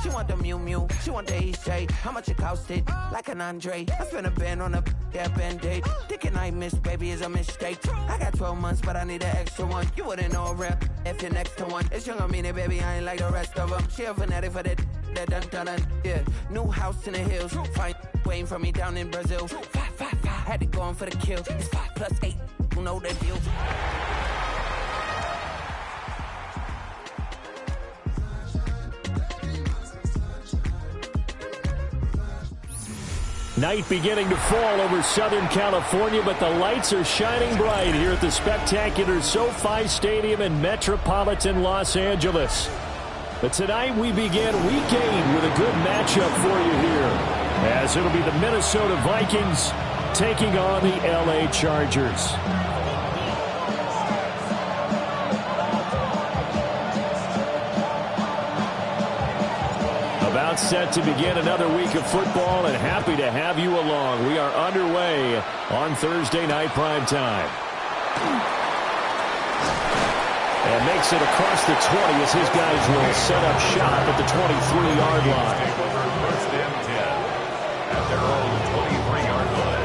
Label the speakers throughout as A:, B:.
A: She want the Mew Mew, she want the EJ. How much it costed? Like an Andre. I spent a band on a that Band-Aid. Thinking I missed, baby, is a mistake. I got 12 months, but I need an extra one. You wouldn't know a rep if you're next to one. It's young, I mean it, baby, I ain't like the rest of them. She a fanatic for that dun. Yeah, new house in the hills. Fine, waiting for me down in Brazil. 5, had to go on for the kill. It's 5 + 8, you know the deal.
B: Night beginning to fall over Southern California, but the lights are shining bright here at the spectacular SoFi Stadium in metropolitan Los Angeles. But tonight we begin Week 8 with a good matchup for you here, as it'll be the Minnesota Vikings taking on the LA Chargers. About set to begin another week of football, and happy to have you along. We are underway on Thursday night prime time. And makes it across the 20 as his guys will set up shop at the 23-yard line.
C: First and 10 at their own 23-yard line.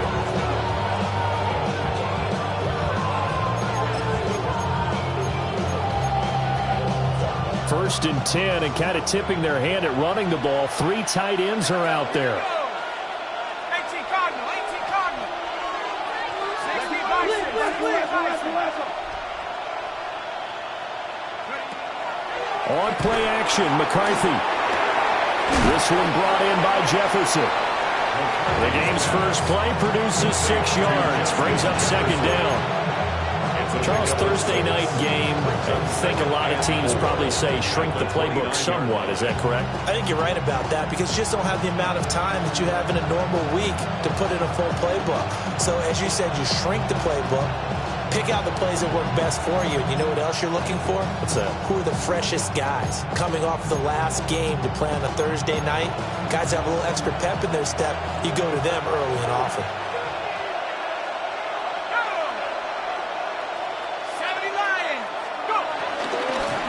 B: First and 10, and kind of tipping their hand at running the ball. 3 tight ends are out there.
D: 18 Cardinal. 60
B: On play action, McCarthy. This one brought in by Jefferson. The game's first play produces 6 yards, brings up second down. Charles, Thursday night game, I think a lot of teams probably say shrink the playbook somewhat. Is that correct?
E: I think you're right about that, because you just don't have the amount of time that you have in a normal week to put in a full playbook. So as you said, you shrink the playbook, pick out the plays that work best for you. And you know what else you're looking for?
B: What's that?
E: Who are the freshest guys coming off the last game to play on a Thursday night? Guys have a little extra pep in their step. You go to them early and often.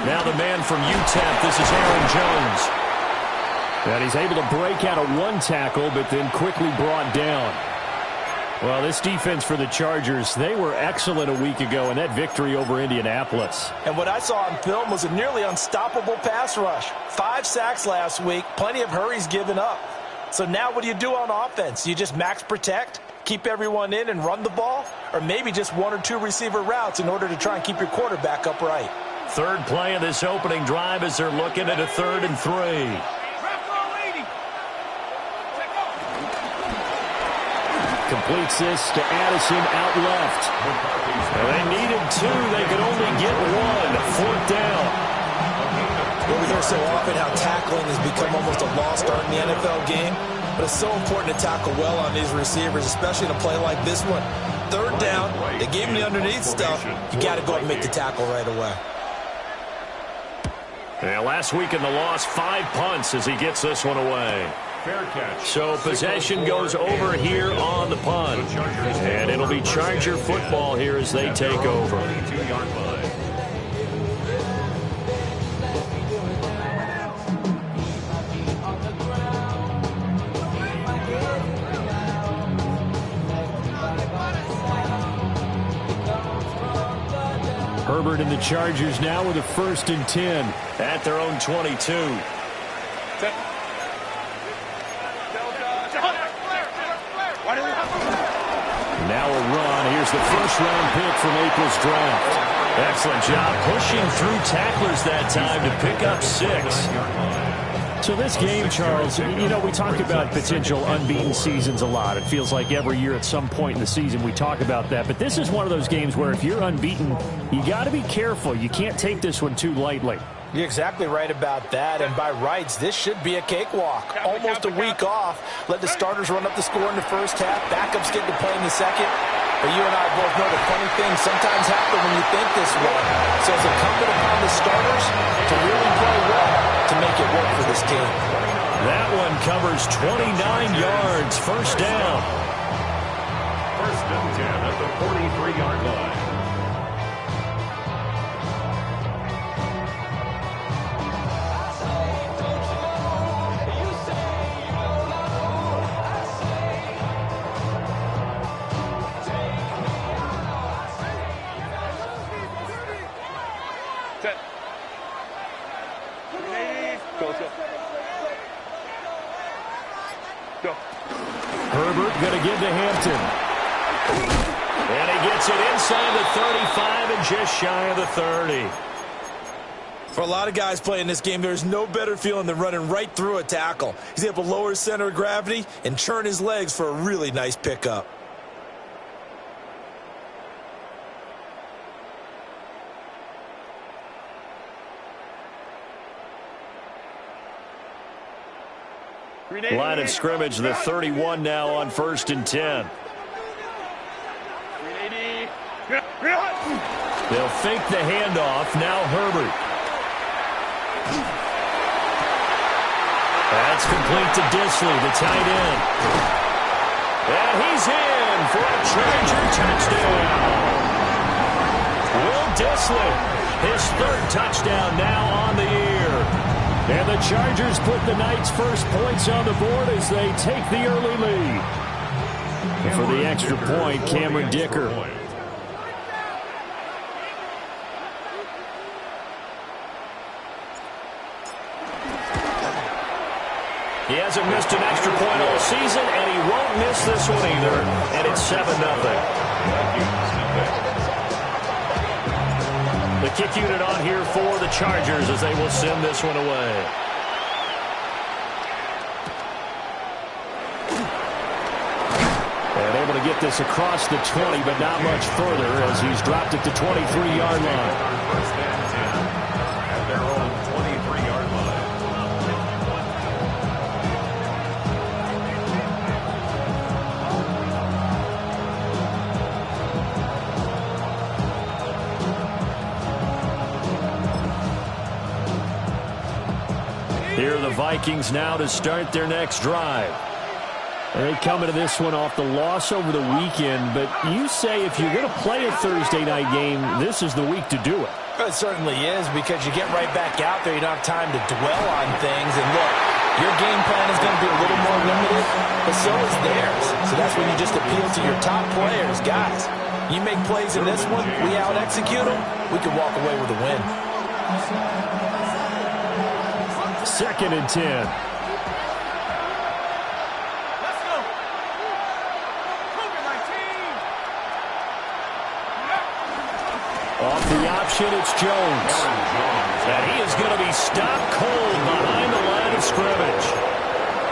B: Now the man from UTEP, this is Aaron Jones. And he's able to break out of one tackle, but then quickly brought down. Well, this defense for the Chargers, they were excellent a week ago in that victory over Indianapolis.
E: And what I saw on film was a nearly unstoppable pass rush. 5 sacks last week, plenty of hurries given up. So now what do you do on offense? You just max protect, keep everyone in and run the ball? Or maybe just 1 or 2 receiver routes in order to try and keep your quarterback upright?
B: Third play of this opening drive as they're looking at a 3rd and 3. Completes this to Addison out left. And they needed 2. They could only get 1. 4th down.
E: Well, we hear so often how tackling has become almost a lost art in the NFL game. But it's so important to tackle well on these receivers, especially in a play like this one. 3rd down. They gave him the underneath stuff. You got to go and make the tackle right away.
B: Yeah, last week in the loss, 5 punts as he gets this one away. So possession goes over here on the punt. And it'll be Charger football here as they take over. Herbert and the Chargers now with a 1st and 10 at their own 22. Now a run. Here's the first-round pick from April's draft. Excellent job pushing through tacklers that time to pick up 6. So this game, Charles, you know, we talk about potential unbeaten seasons a lot. It feels like every year at some point in the season we talk about that. But this is one of those games where if you're unbeaten, you got to be careful. You can't take this one too lightly.
E: You're exactly right about that, and by rights, this should be a cakewalk. Almost a week off. Let the starters run up the score in the first half. Backups get to play in the second. But you and I both know the funny things sometimes happen when you think this way. So it's incumbent upon the starters to really play well to make it work for this team.
B: That one covers 29 yards. First down.
C: First and 10 at the 43-yard line.
D: set. Go set. Go.
B: Herbert going to give to Hampton. And he gets it inside the 35 and just shy of the 30.
E: For a lot of guys playing this game, there's no better feeling than running right through a tackle. He's able to lower his center of gravity and turn his legs for a really nice pickup.
B: Line of scrimmage, the 31 now on 1st and 10. They'll fake the handoff. Now Herbert. That's complete to Disley, the tight end. And he's in for a Charger touchdown. Will Disley, his 3rd touchdown now on the year. And the Chargers put the Knights' first points on the board as they take the early lead. And for the extra point, Cameron Dicker. He hasn't missed an extra point all season, and he won't miss this one either. And it's 7-0. The kick unit on here for the Chargers as they will send this one away. And able to get this across the 20, but not much further as he's dropped it to 23-yard line.
C: First and 10 at their own 23-yard line.
B: Here are the Vikings now to start their next drive. They come into this one off the loss over the weekend, but you say if you're going to play a Thursday night game, this is the week to do it.
E: It certainly is, because you get right back out there. You don't have time to dwell on things. And look, your game plan is going to be a little more limited, but so is theirs. So that's when you just appeal to your top players. Guys, you make plays in this one, we out-execute them, we can walk away with a win.
B: 2nd and 10.
D: Let's go. Cougar, my team.
B: Off the option, it's Jones. And he is going to be stopped cold behind the line of scrimmage.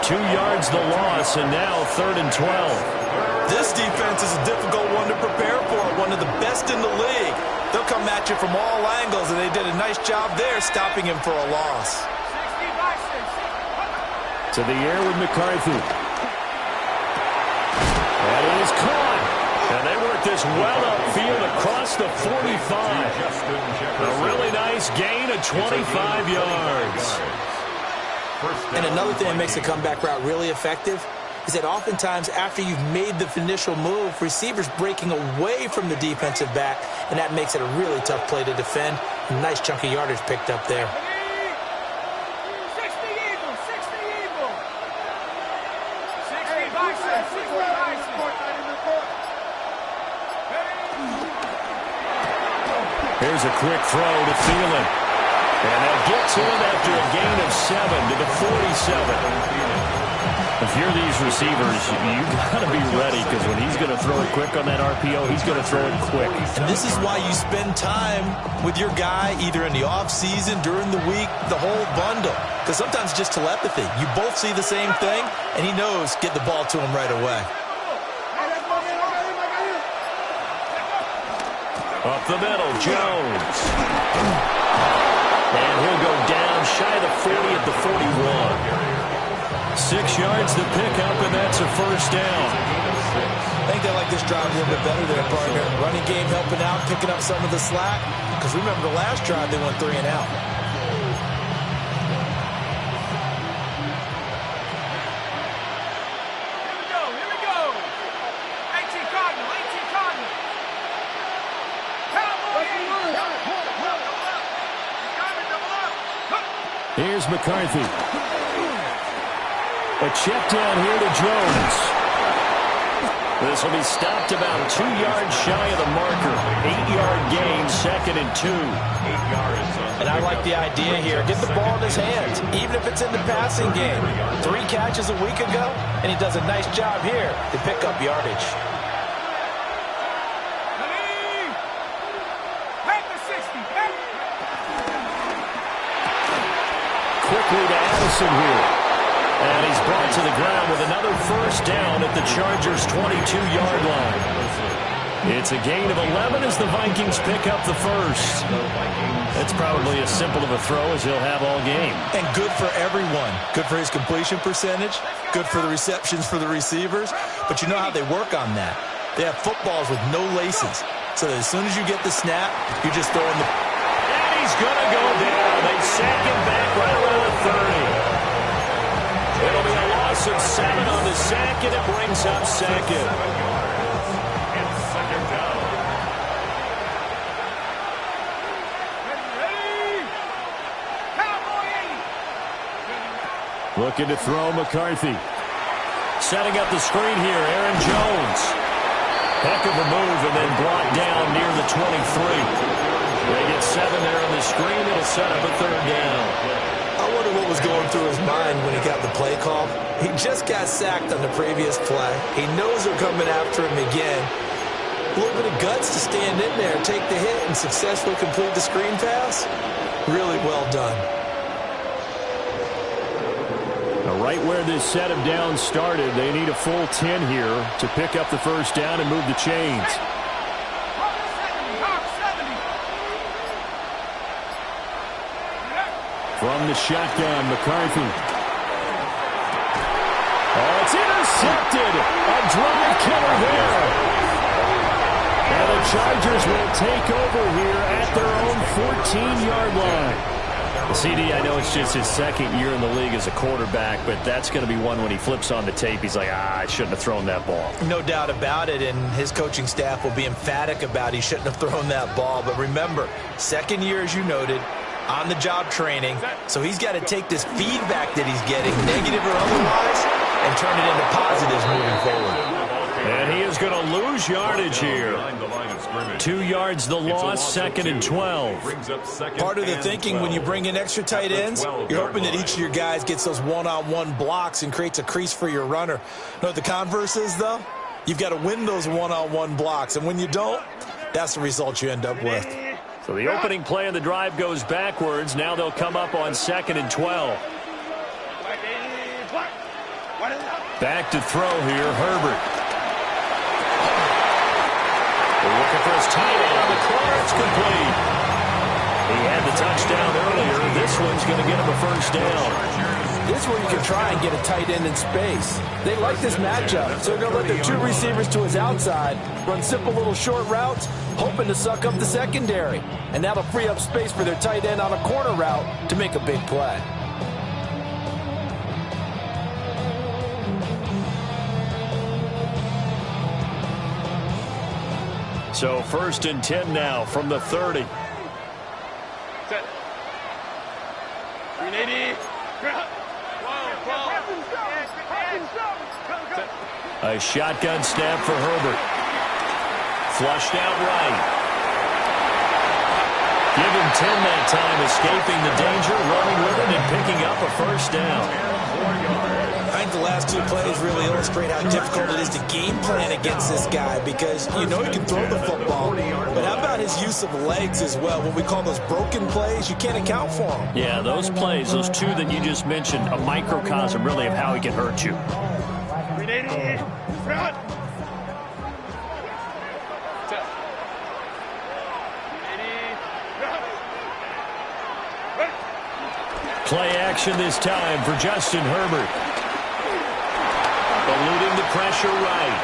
B: 2 yards the loss, and now 3rd and 12.
E: This defense is a difficult one to prepare for, one of the best in the league. They'll come at you from all angles, and they did a nice job there stopping him for a loss.
B: To the air with McCarthy. And it is caught. And they work this well upfield across the 45. A really nice gain of 25 yards.
E: And another thing that makes the comeback route really effective is that oftentimes after you've made the initial move, receivers breaking away from the defensive back, and that makes it a really tough play to defend. A nice chunk of yardage picked up there.
B: Here's a quick throw to Thielen. And they'll get to him after a gain of 7 to the 47. If you're these receivers, you've got to be ready, because when he's going to throw it quick on that RPO, he's going to throw it quick.
E: And this is why you spend time with your guy either in the offseason, during the week, the whole bundle. Because sometimes just telepathy. You both see the same thing, and he knows get the ball to him right away.
B: Up the middle, Jones. And he'll go down shy of the 40 at the 41. 6 yards to pick up, and that's a first down.
E: I think they like this drive a little bit better there, partner. Running game helping out, picking up some of the slack. Because remember the last drive, they went 3 and out.
D: Here we go. 18 Cardinal, 18 Cardinal.
B: Here's McCarthy. A check down here to Jones. This will be stopped about 2 yards shy of the marker. 8-yard gain, 2nd and 2.
C: 8 yards on
E: And I like the idea here. Get the ball in his hands, even if it's in the passing game. 3 catches a week ago, and he does a nice job here to pick up yardage.
B: Quickly to Addison here. And he's brought to the ground with another first down at the Chargers' 22-yard line. It's a gain of 11 as the Vikings pick up the first. That's probably as simple of a throw as he'll have all game.
F: And good for everyone. Good for his completion percentage. Good for the receptions for the receivers. But you know how they work on that. They have footballs with no laces. So that as soon as you get the snap, you're just throwing the...
B: And he's going to go down. They sack him back right around the 30. It'll be a loss of 7 on the sack, and it brings up second. Looking to throw McCarthy. Setting up the screen here, Aaron Jones. Heck of a move and then blocked down near the 23. They get 7 there on the screen. It'll set up a third down.
F: I wonder what was going through his mind when he got the play call. He just got sacked on the previous play. He knows they're coming after him again. A little bit of guts to stand in there, take the hit, and successfully complete the screen pass. Really well done.
B: Right where this set of downs started, they need a full 10 here to pick up the first down and move the chains. From the shotgun, McCarthy. Oh, it's intercepted. A drive killer there. And the Chargers will take over here at their own 14-yard line. CD, I know it's just his second year in the league as a quarterback, but that's going to be one when he flips on the tape, he's like, I shouldn't have thrown that ball.
F: No doubt about it, and his coaching staff will be emphatic about he shouldn't have thrown that ball. But remember, second year, as you noted, on-the-job training, so he's got to take this feedback that he's getting, negative or otherwise, and turn it into positives moving forward.
B: And he is going to lose yardage here. 2 yards the loss, 2nd and 12.
F: Part of the thinking when you bring in extra tight ends, you're hoping that each of your guys gets those one-on-one blocks and creates a crease for your runner. Know what the converse is, though? You've got to win those one-on-one blocks, and when you don't, that's the result you end up with.
B: So the opening play of the drive goes backwards. Now they'll come up on 2nd and 12. Back to throw here, Herbert. They're looking for his tight end on the corner. It's complete. He had the touchdown earlier. This one's going to get him a first down.
E: This is where you can try and get a tight end in space. They like this matchup, so they're going to let their 2 receivers to his outside, run simple little short routes, hoping to suck up the secondary. And that'll free up space for their tight end on a corner route to make a big play.
B: So 1st and 10 now from the 30.
D: Set. 380.
B: A shotgun snap for Herbert. Flushed out right. Give him 10 that time, escaping the danger, running with it, and picking up a first down.
F: I think the last 2 plays really illustrate how difficult it is to game plan against this guy, because you know he can throw the football, but how about his use of legs as well? What we call those broken plays, you can't account for them.
B: Yeah, those plays, those 2 that you just mentioned, a microcosm really of how he can hurt you.
D: 380. Front. Set. 380.
B: Play action this time for Justin Herbert. Eluding the pressure right.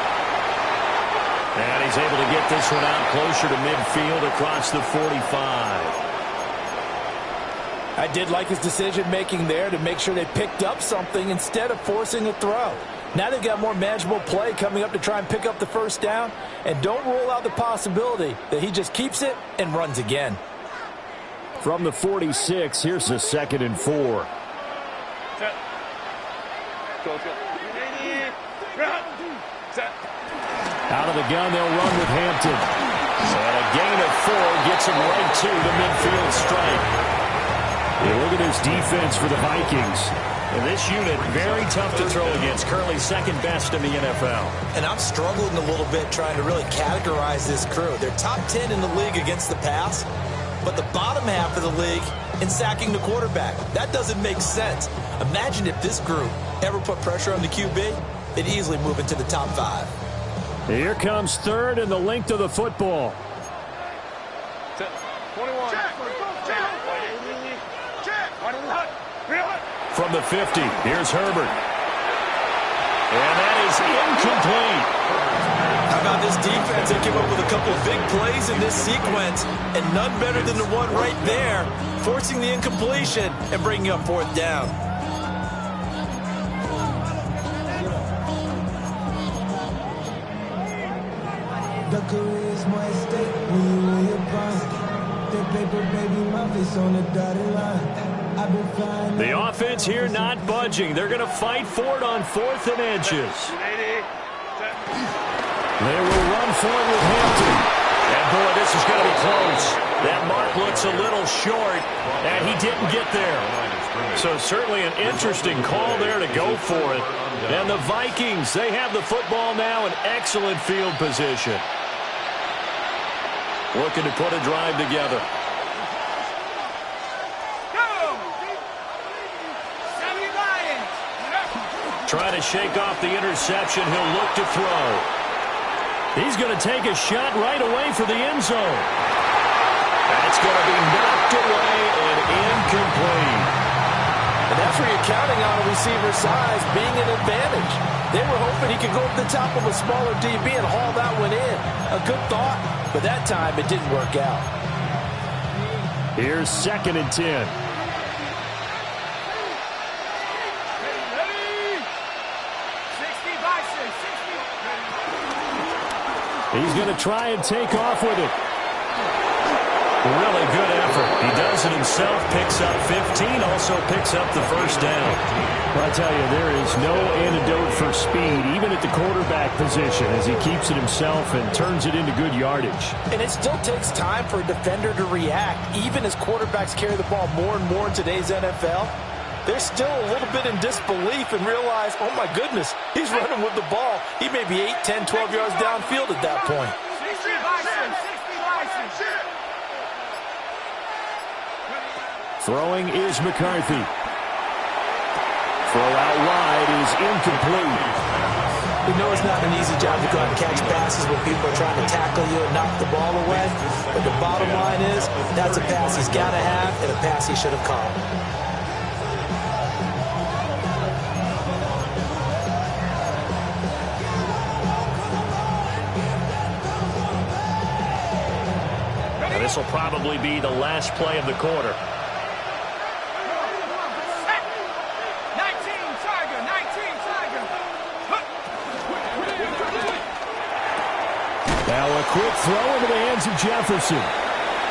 B: And he's able to get this one out closer to midfield across the 45.
E: I did like his decision-making there to make sure they picked up something instead of forcing a throw. Now they've got more manageable play coming up to try and pick up the first down, and don't rule out the possibility that he just keeps it and runs again.
B: From the 46, here's a 2nd and 4.
D: Set. Go, set. 380. Front. Set.
B: Out of the gun, they'll run with Hampton. And a gain of 4 gets him right to the midfield stripe. look at this defense for the Vikings. And this unit, very tough to throw against. Currently second best in the NFL.
F: And I'm struggling a little bit trying to really categorize this crew. They're top 10 in the league against the pass, but the bottom half of the league in sacking the quarterback. That doesn't make sense. Imagine if this group ever put pressure on the QB, they'd easily move into the top 5.
B: Here comes third and the length of the football.
D: 21.
B: From the 50, here's Herbert. And that is incomplete.
F: How about this defense? They came up with a couple of big plays in this sequence, and none better than the one right there, forcing the incompletion and bringing up 4th down.
G: The career is more at stake when you in your prime. The paper, baby, my face on the dotted line. I've been flying.
B: The offense here not budging. They're going to fight for it on 4th and inches. They will run for it with Hampton. And boy, this is going to be close. That mark looks a little short, and he didn't get there. So certainly an interesting call there to go for it. And the Vikings, they have the football now in excellent field position. Looking to put a drive together. Trying to shake off the interception. He'll look to throw. He's going to take a shot right away for the end zone. That's going to be knocked away and incomplete.
F: And that's where you're counting on a receiver's size being an advantage. They were hoping he could go up the top of a smaller DB and haul that one in. A good thought, but that time it didn't work out.
B: Here's 2nd and 10. He's going to try and take off with it. Really good effort. He does it himself, picks up 15, also picks up the 1st down. Well, I tell you, there is no antidote for speed, even at the quarterback position, as he keeps it himself and turns it into good yardage.
F: And it still takes time for a defender to react, even as quarterbacks carry the ball more and more in today's NFL. They're still a little bit in disbelief and realize, oh my goodness, he's running with the ball. He may be 8, 10, 12 yards downfield at that point.
B: Throwing is McCarthy. Throw out wide is incomplete.
F: We know it's not an easy job to go out and catch passes when people are trying to tackle you and knock the ball away. But the bottom line is, that's a pass he's got to have and a pass he should have caught.
B: This will probably be the last play of the quarter.
D: 19, Tiger, 19, Tiger.
B: Now a quick throw into the hands of Jefferson.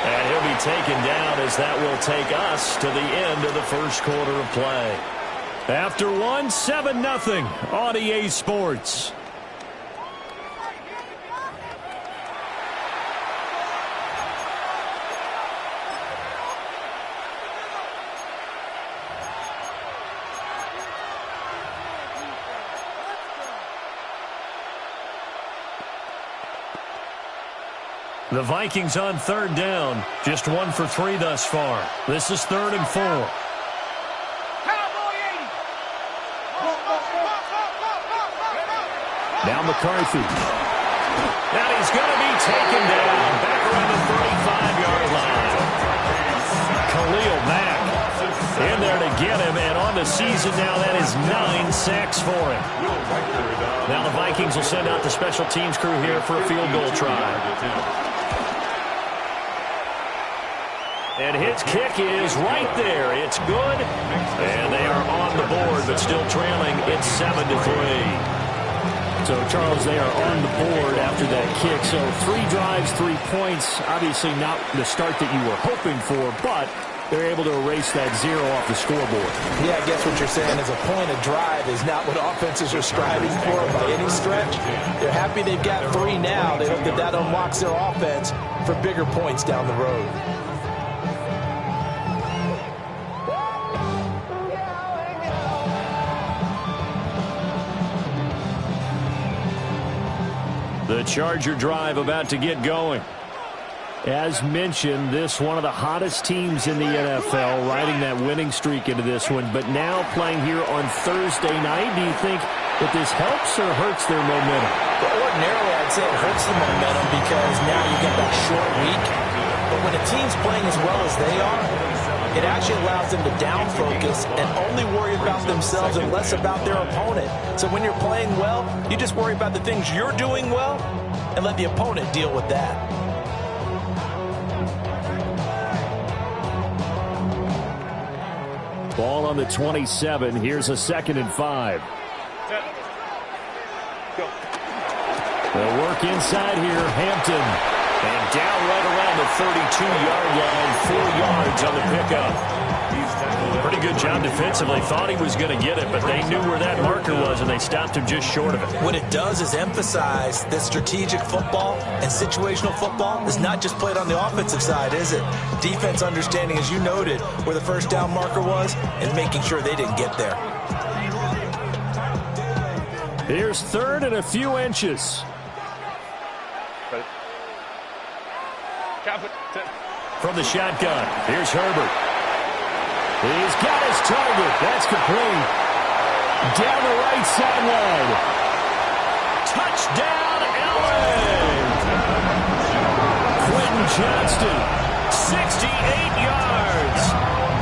B: And he'll be taken down as that will take us to the end of the 1st quarter of play. After one, 7-0 on EA Sports. The Vikings on 3rd down. Just 1 for 3 thus far. This is 3rd and 4. Now McCarthy. And he's going to be taken down. Back around the 35-yard line. Khalil Mack in there to get him. And on the season now, that is 9 sacks for him. Now the Vikings will send out the special teams crew here for a field goal try. And his kick is right there. It's good. And they are on the board, but still trailing. It's 7-3. So, Charles, they are on the board after that kick. So 3 drives, 3 points. Obviously not the start that you were hoping for, but they're able to erase that 0 off the scoreboard.
F: Yeah, I guess what you're saying is a point of drive is not what offenses are striving for by any stretch. They're happy they've got 3 now. They hope that that unlocks their offense for bigger points down the road.
B: Charger drive about to get going. As mentioned, this one of the hottest teams in the NFL, riding that winning streak into this one, but now playing here on Thursday night. Do you think that this helps or hurts their momentum?
E: Well, ordinarily, I'd say it hurts the momentum because now you get that short week. But when a team's playing as well as they are, it actually allows them to down focus and only worry about themselves and less about their opponent. So when you're playing well, you just worry about the things you're doing well and let the opponent deal with that.
B: Ball on the 27. Here's a 2nd and 5. They'll work inside here. Hampton. And down right around the 32-yard line. 4 yards on the pickup. Pretty good job defensively. Thought he was going to get it, but they knew where that marker was, and they stopped him just short of it.
E: What it does is emphasize that strategic football and situational football is not just played on the offensive side, is it? Defense understanding, as you noted, where the first down marker was and making sure they didn't get there.
B: Here's 3rd and a few inches. From the shotgun, here's Herbert. He's got his target. That's complete. Down the right sideline. Touchdown, Allen! Quentin Johnston, 68 yards.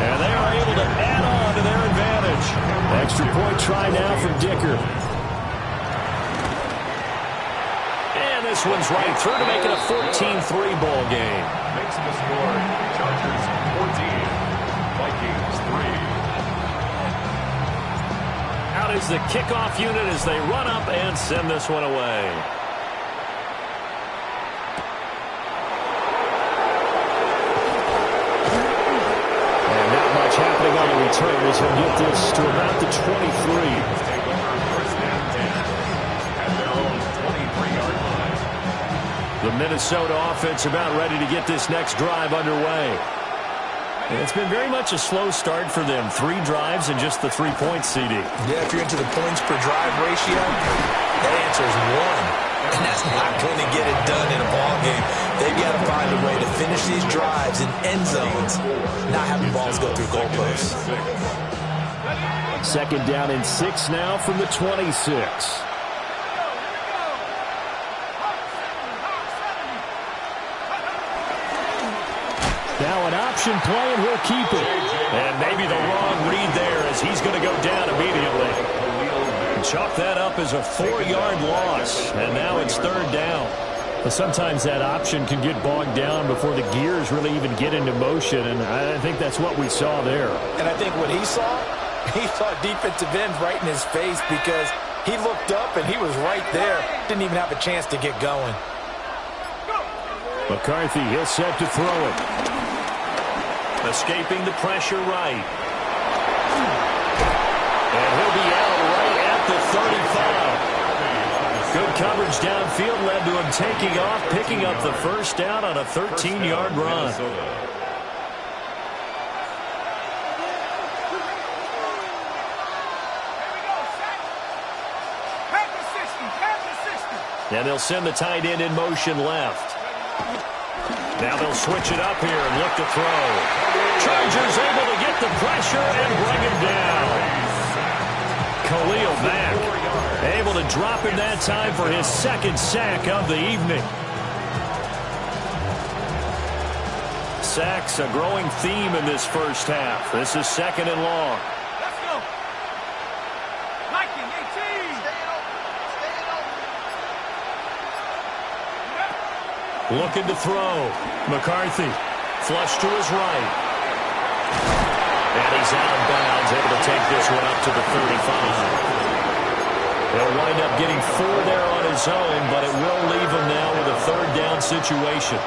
B: And they are able to add on to their advantage. Extra point try now from Dicker. And this one's right through to make it a 14-3 ball game.
C: Makes the score Chargers 14, Vikings 3.
B: Out is the kickoff unit as they run up and send this one away. And not much happening on the return as he'll get this to about the 23. The Minnesota offense about ready to get this next drive underway. And it's been very much a slow start for them. 3 drives and just the 3-point CD.
E: Yeah, if you're into the points per drive ratio, that answer is 1. And that's not going to get it done in a ball game. They've got to find a way to finish these drives in end zones, not having balls go through goalposts.
B: 2nd down and 6 now from the 26. Now an option play, and he'll keep it. And maybe the wrong read there as he's going to go down immediately. Chalk that up as a 4-yard loss, and now it's 3rd down. But sometimes that option can get bogged down before the gears really even get into motion, and I think that's what we saw there.
E: And I think what he saw defensive end right in his face because he looked up and he was right there. Didn't even have a chance to get going.
B: McCarthy, he'll set to throw it. Escaping the pressure right. And he'll be out right at the 35. Good coverage downfield led to him taking off, picking up the first down on a 13-yard run. And they'll send the tight end in motion left. Now they'll switch it up here and look to throw. Chargers able to get the pressure and bring him down. Khalil Mack able to drop him that time for his 2nd sack of the evening. Sacks a growing theme in this first half. This is 2nd and long.
D: Let's go. Viking 18.
B: Looking to throw. McCarthy. Flush to his right. And he's out of bounds, able to take this one up to the 35. He'll wind up getting 4 there on his own, but it will leave him now with a 3rd down situation.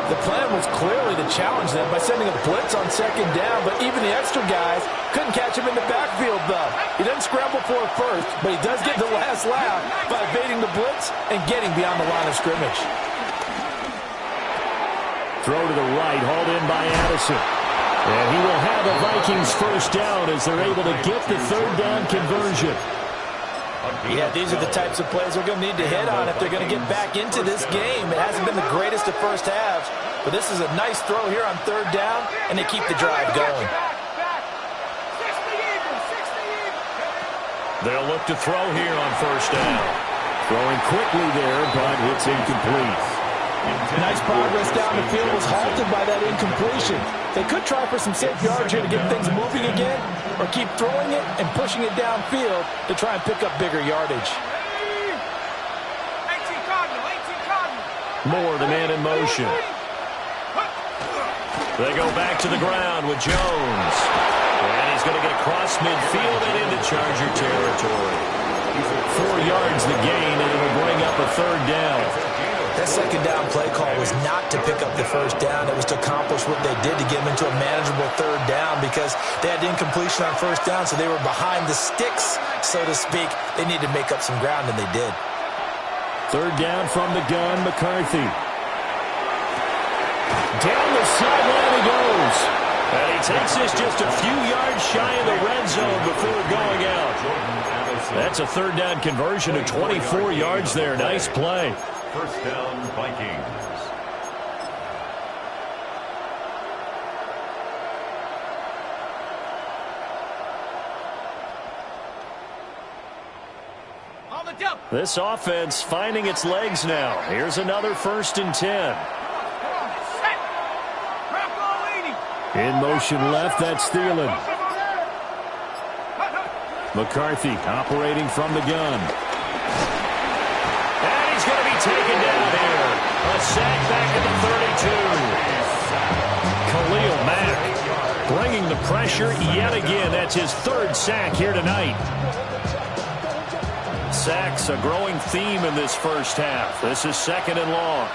E: The plan was clearly to challenge them by sending a blitz on 2nd down, but even the extra guys couldn't catch him in the backfield, though. He doesn't scramble for it first, but he does get the last laugh by evading the blitz and getting beyond the line of scrimmage.
B: Throw to the right, hauled in by Addison. And he will have the Vikings first down as they're able to get the 3rd down conversion.
E: Yeah, these are the types of plays they're going to need to hit on if they're going to get back into this game. It hasn't been the greatest of first halves, but this is a nice throw here on third down, and they keep the drive going.
B: They'll look to throw here on first down. Throwing quickly there, but it's incomplete.
E: Nice progress down the field was halted by that incompletion. They could try for some safe yards here to get things moving again, or keep throwing it and pushing it downfield to try and pick up bigger yardage.
B: More the man in motion. They go back to the ground with Jones. And he's going to get across midfield and into Charger territory. 4 yards the gain, and it'll bring up a third down.
E: That second down play call was not to pick up the first down. It was to accomplish what they did to get them into a manageable third down because they had incompletion on first down, so they were behind the sticks, so to speak. They needed to make up some ground, and they did.
B: Third down from the gun, McCarthy. Down the sideline he goes. And he takes this just a few yards shy of the red zone before going out. That's a third down conversion of 24 yards there. Nice play.
C: First down, Vikings.
B: This offense finding its legs now. Here's another 1st and 10. In motion left, that's Thielen. McCarthy operating from the gun. And he's going to be taken down here. A sack back at the 32. Khalil Mack bringing the pressure yet again. That's his 3rd sack here tonight. Sacks a growing theme in this first half. This is 2nd and long.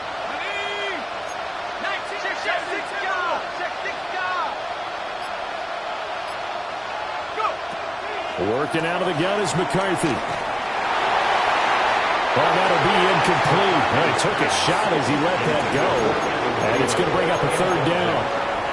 B: Working out of the gun is McCarthy. Well, that'll be incomplete. Well, he took a shot as he let that go. And it's going to bring up a third down.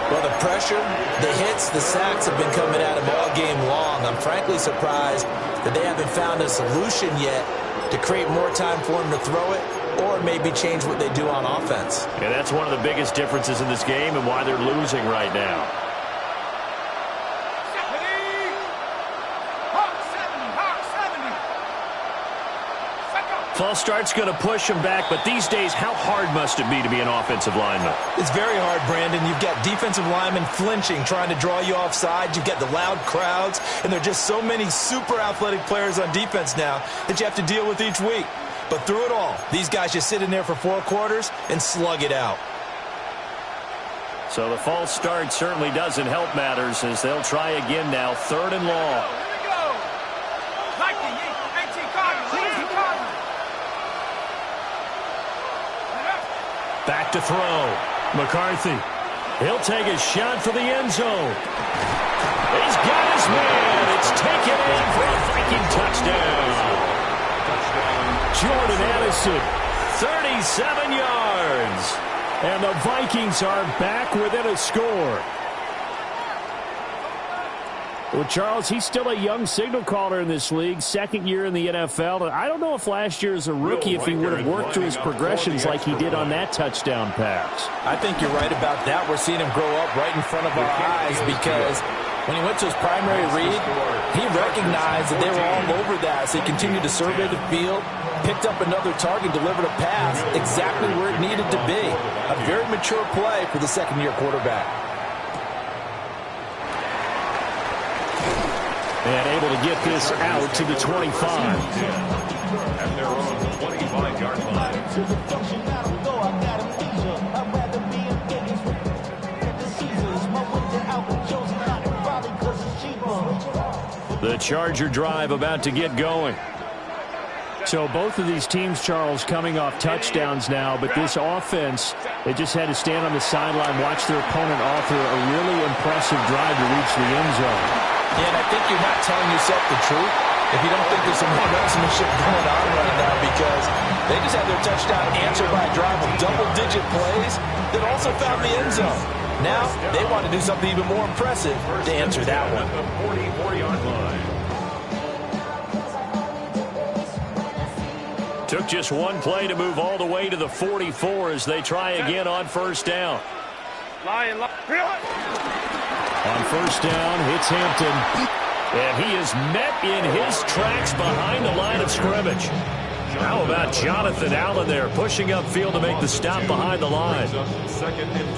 E: Well, the pressure, the hits, the sacks have been coming at him all game long. I'm frankly surprised that they haven't found a solution yet to create more time for him to throw it or maybe change what they do on offense.
B: And that's one of the biggest differences in this game and why they're losing right now. False start's going to push him back, but these days, how hard must it be to be an offensive lineman?
E: It's very hard, Brandon. You've got defensive linemen flinching, trying to draw you offside. You've got the loud crowds, and there are just so many super athletic players on defense now that you have to deal with each week. But through it all, these guys just sit in there for 4 quarters and slug it out.
B: So the false start certainly doesn't help matters as they'll try again now, 3rd and long. Back to throw. McCarthy. He'll take a shot for the end zone. He's got his man. It's taken in for a Viking touchdown. Jordan Addison, 37 yards. And the Vikings are back within a score. Well, Charles, he's still a young signal caller in this league, 2nd year in the NFL. And I don't know if last year as a rookie, if he would have worked through his progressions like he did on that touchdown pass.
E: I think you're right about that. We're seeing him grow up right in front of our eyes because when he went to his primary read, he recognized that they were all over that. So he continued to survey the field, picked up another target, delivered a pass exactly where it needed to be. A very mature play for the 2nd-year quarterback.
B: And able to get this out to the 25.
C: At their own 25-yard line.
B: The Charger drive about to get going. So both of these teams, Charles, coming off touchdowns now, but this offense, they just had to stand on the sideline, watch their opponent offer a really impressive drive to reach the end zone.
E: And I think you're not telling yourself the truth if you don't think there's some one-upsmanship going on right now because they just had their touchdown answered by a drive of double-digit plays that also found the end zone. Now they want to do something even more impressive to answer that one.
C: The 44-yard line.
B: Took just one play to move all the way to the 44 as they try again on first down.
D: Lion.
B: On first down, it's Hampton. And he is met in his tracks behind the line of scrimmage. How about Jonathan Allen there pushing upfield to make the stop behind the line?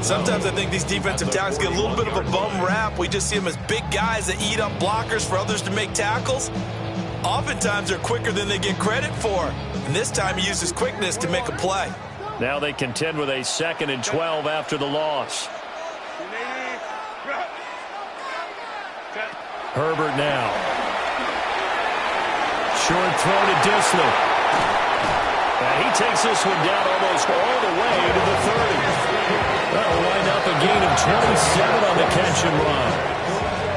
F: Sometimes I think these defensive tackles get a little bit of a bum rap. We just see them as big guys that eat up blockers for others to make tackles. Oftentimes they're quicker than they get credit for. And this time he uses quickness to make a play.
B: Now they contend with a 2nd and 12 after the loss. Herbert now. Short throw to Disley. And he takes this one down almost all the way to the 30. That'll wind up a gain of 27 on the catch and run.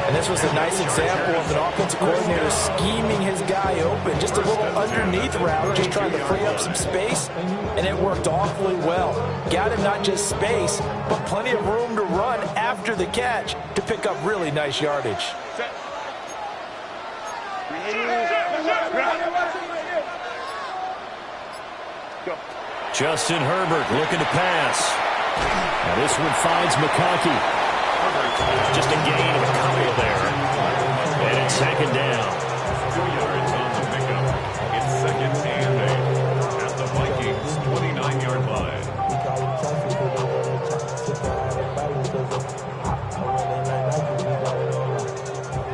E: And this was a nice example of an offensive coordinator scheming his guy open. Just a little underneath route, just trying to free up some space, and it worked awfully well. Got him not just space, but plenty of room to run after the catch to pick up really nice yardage.
B: Justin Herbert looking to pass. Now this one finds McConkey. Just a gain of a couple there. And it's 2nd down.
C: 2 yards on the pickup. It's 2nd and 8 at the Vikings 29-yard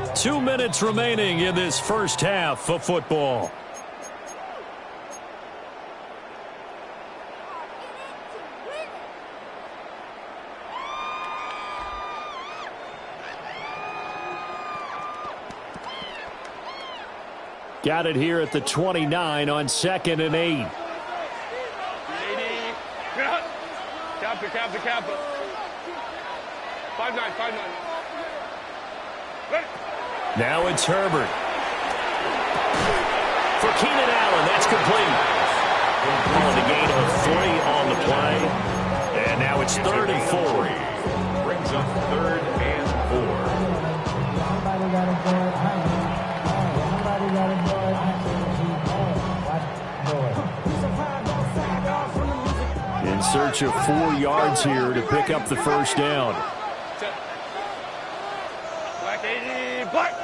C: line.
B: 2 minutes remaining in this first half of football. Got it here at the 29 on 2nd and 8.
D: Kappa. 5-9.
B: Now it's Herbert. For Keenan Allen, that's complete. On the gain of 3 on the play. And now it's 3rd and 4.
C: Brings up 3rd and 4.
B: In search of 4 yards here to pick up the first down.
D: Black 80, black.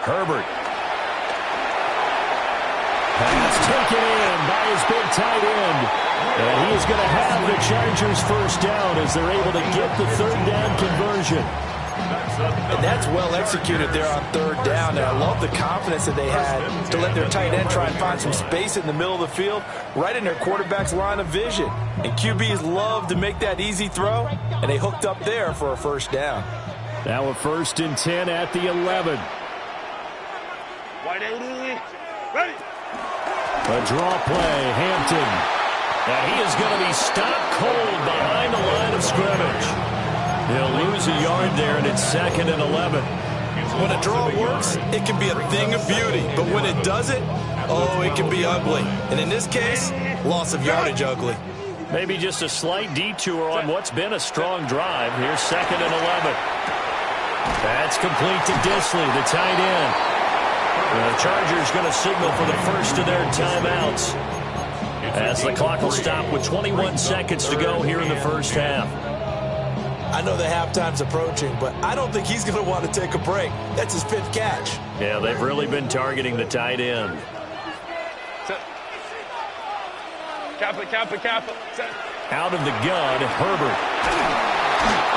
B: Herbert. Pass taken in by his big tight end. And he is going to have the Chargers first down as they're able to get the 3rd down conversion.
E: And that's well executed there on 3rd down. And I love the confidence that they had to let their tight end try and find some space in the middle of the field, right in their quarterback's line of vision. And QBs love to make that easy throw, and they hooked up there for a first down.
B: Now a 1st and 10 at the 11.
D: White 80, ready.
B: A draw play, Hampton. And he is going to be stopped cold behind the line of scrimmage. He'll lose a yard there, and it's 2nd and 11.
F: When a draw works, it can be a thing of beauty. But when it doesn't, oh, it can be ugly. And in this case, loss of yardage ugly.
B: Maybe just a slight detour on what's been a strong drive. Here's 2nd and 11. That's complete to Disley, the tight end. And the Chargers going to signal for the first of their timeouts, as the clock will stop with 21 seconds to go here in the first half.
F: I know the halftime's approaching, but I don't think he's going to want to take a break. That's his 5th catch.
B: Yeah, they've really been targeting the tight end.
D: Kappa.
B: Out of the gun, Herbert.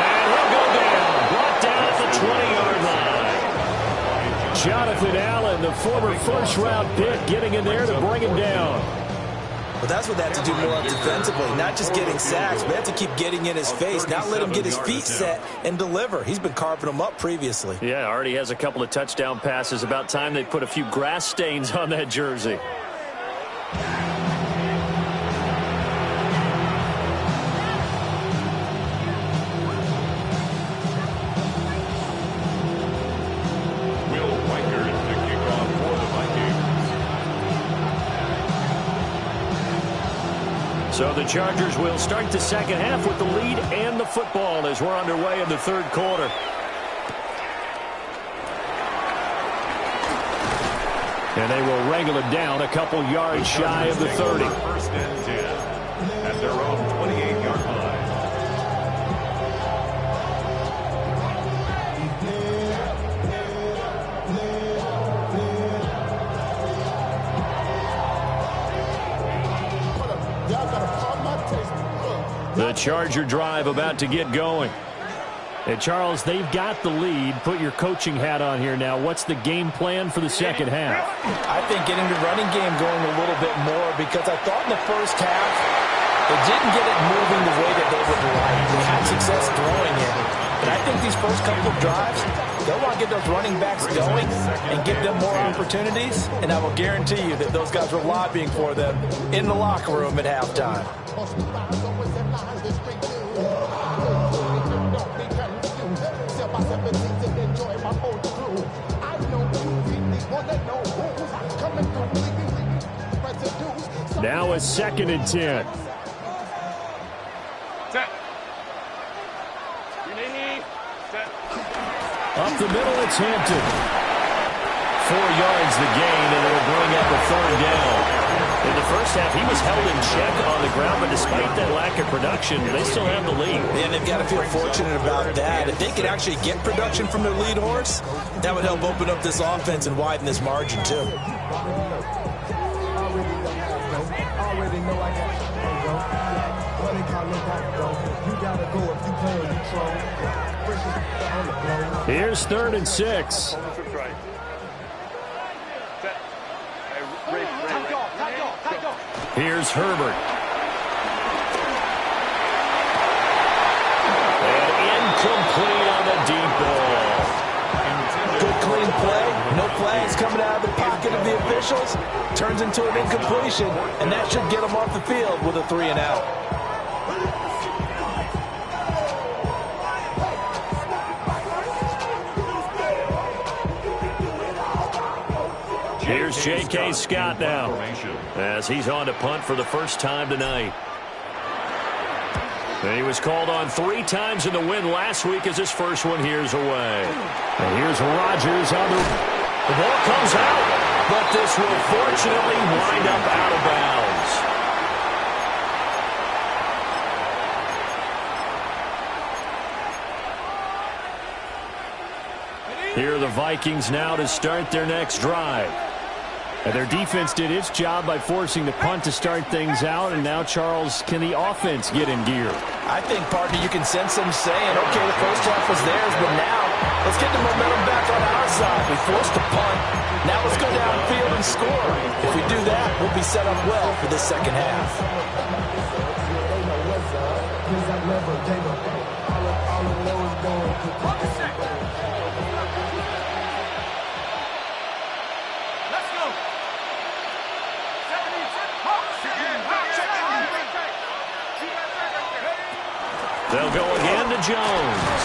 B: And he'll go down. Brought down at the 20-yard line. Jonathan Allen, the former first-round pick, getting in there to bring him down.
E: But that's what they have to do more defensively, not just getting sacks, but they have to keep getting in his face, not let him get his feet set and deliver. He's been carving them up previously.
B: Yeah, already has a couple of touchdown passes. About time they put a few grass stains on that jersey. So the Chargers will start the second half with the lead and the football as we're underway in the third quarter. And they will wrangle it down a couple yards shy of the 30.
C: First and 10 at their own 28-yard line.
B: The Charger drive about to get going. And Charles, they've got the lead. Put your coaching hat on here now. What's the game plan for the second half?
E: I think getting the running game going a little bit more, because I thought in the first half they didn't get it moving the way that they would like. They had success throwing it. And I think these first couple of drives, they'll want to get those running backs going and give them more opportunities. And I will guarantee you that those guys were lobbying for them in the locker room at halftime.
B: Now a 2nd and 10.
D: Set. Set.
B: Up the middle, it's Hampton. 4 yards the gain, and it'll bring up a 3rd down. In the first half, he was held in check on the ground, but despite that lack of production, they still have the lead.
E: And they've got to feel fortunate about that. If they could actually get production from their lead horse, that would help open up this offense and widen this margin, too.
B: Here's 3rd and 6. Here's Herbert. And incomplete on the deep ball.
E: Good clean play. No flags coming out of the pocket of the officials. Turns into an incompletion, and that should get them off the field with a 3 and out.
B: Here's J.K. Scott now, as he's on to punt for the first time tonight. And he was called on 3 times in the win last week as his first one here's away. And here's Rodgers on the ball comes out, but this will fortunately wind up out of bounds. Here are the Vikings now to start their next drive. And their defense did its job by forcing the punt to start things out. And now, Charles, can the offense get in gear?
E: I think, partner, you can sense them saying, okay, the first half was theirs, but now let's get the momentum back on our side. We forced a punt. Now let's go downfield and score. If we do that, we'll be set up well for this second half.
B: They'll go again to Jones.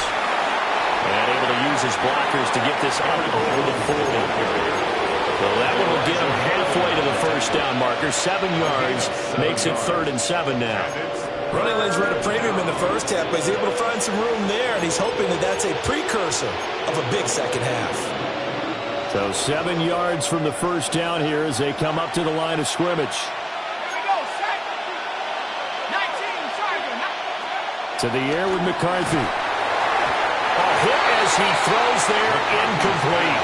B: And able to use his blockers to get this up over the 40. Well, that one will get him halfway to the first down marker. 7 yards makes it 3rd and 7 now.
E: Running lanes were at a premium in the first half, but he's able to find some room there, and he's hoping that that's a precursor of a big second half.
B: So 7 yards from the first down here as they come up to the line of scrimmage. To the air with McCarthy. A hit as he throws there, incomplete.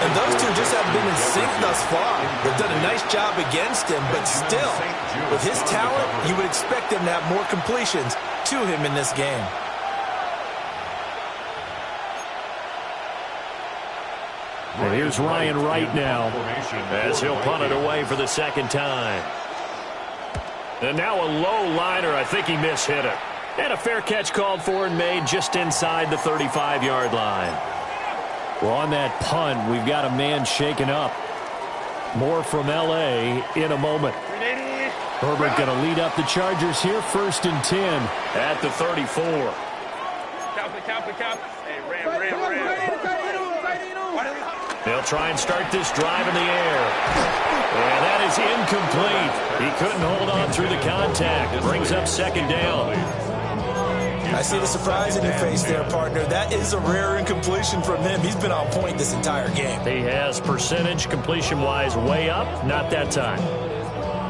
E: And those two just haven't been in sync thus far. They've done a nice job against him, but still, with his talent, you would expect him to have more completions to him in this game.
B: Well, here's Ryan Wright now as he'll punt it away for the second time. And now a low liner. I think he mishit it. And a fair catch called for and made just inside the 35-yard line. Well, on that punt, we've got a man shaken up. More from L.A. in a moment. Herbert going to lead up the Chargers here, 1st and 10 at the 34.
D: Hey, Ram.
B: They'll try and start this drive in the air. And that is incomplete. He couldn't hold on through the contact. It brings up second down.
F: I see the surprise in your face there, partner. That is a rare incompletion from him. He's been on point this entire game.
B: He has percentage completion-wise way up. Not that time.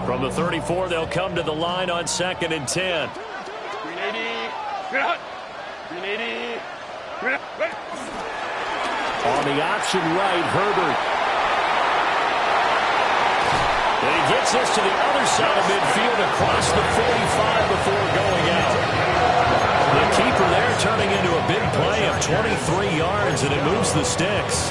B: From the 34, they'll come to the line on 2nd and 10. On the option right, Herbert. And he gets this to the other side of midfield across the 45 before going out. The keeper there turning into a big play of 23 yards, and it moves the sticks.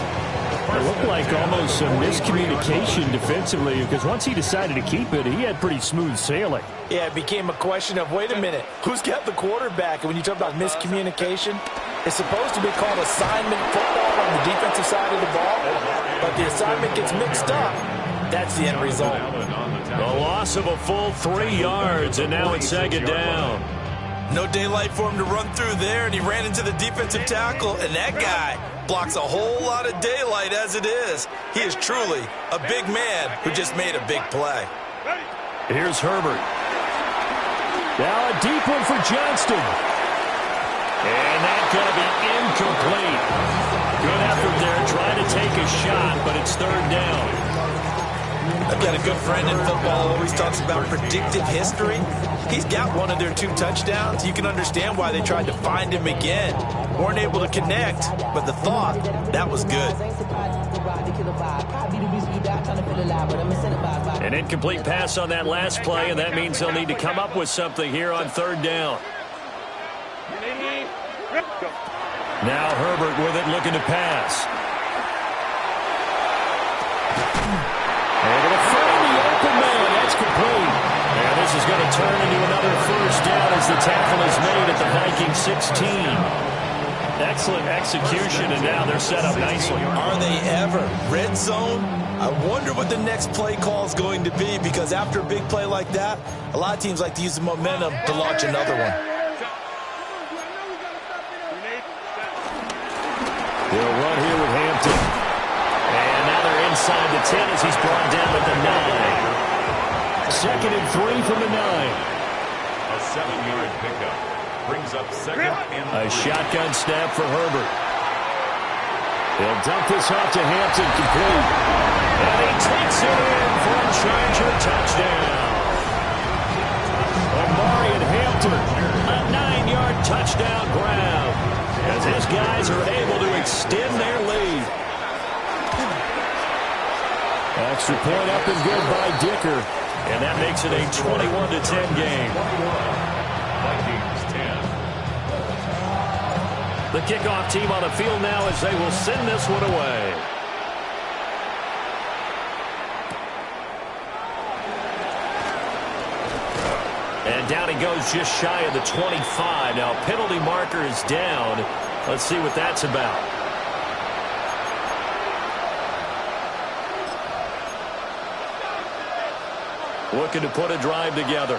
B: It looked like almost some miscommunication defensively, because once he decided to keep it, he had pretty smooth sailing.
F: Yeah, it became a question of, wait a minute, who's got the quarterback? And when you talk about miscommunication, it's supposed to be called assignment football on the defensive side of the ball, but the assignment gets mixed up. That's the end result.
B: The loss of a full 3 yards, and now it's 2nd down.
F: No daylight for him to run through there, and he ran into the defensive tackle, and that guy blocks a whole lot of daylight as it is. He is truly a big man who just made a big play.
B: Here's Herbert. Now a deep one for Johnston. And that's going to be incomplete. Good effort there trying to take a shot, but it's 3rd down.
F: I've got a good friend in football who always talks about predictive history. He's got one of their 2 touchdowns. You can understand why they tried to find him again. Weren't able to connect, but the thought, that was good.
B: An incomplete pass on that last play, and that means they'll need to come up with something here on 3rd down. Now Herbert with it, looking to pass. And going to find the open man. That's complete. And this is going to turn into another 1st down as the tackle is made at the Vikings 16. Excellent execution, and now they're set up nicely.
F: Are they ever? Red zone? I wonder what the next play call is going to be, because after a big play like that, a lot of teams like to use the momentum to launch another one.
B: They'll run here with Hampton. And now they're inside the 10 as he's brought down at the 9. 2nd and 3 from the 9.
C: A 7-yard pickup brings up 2nd and 3.
B: A shotgun snap for Herbert. He'll dump this off to Hampton, complete. And he takes it in for a Charger touchdown. Omarion Hampton, a 9-yard touchdown grab, as his guys are able to extend their lead. Extra point up and good by Dicker. And that makes it a 21-10 game.
C: Vikings 10.
B: The kickoff team on the field now as they will send this one away. And down he goes just shy of the 25. Now penalty marker is down. Let's see what that's about. Looking to put a drive together.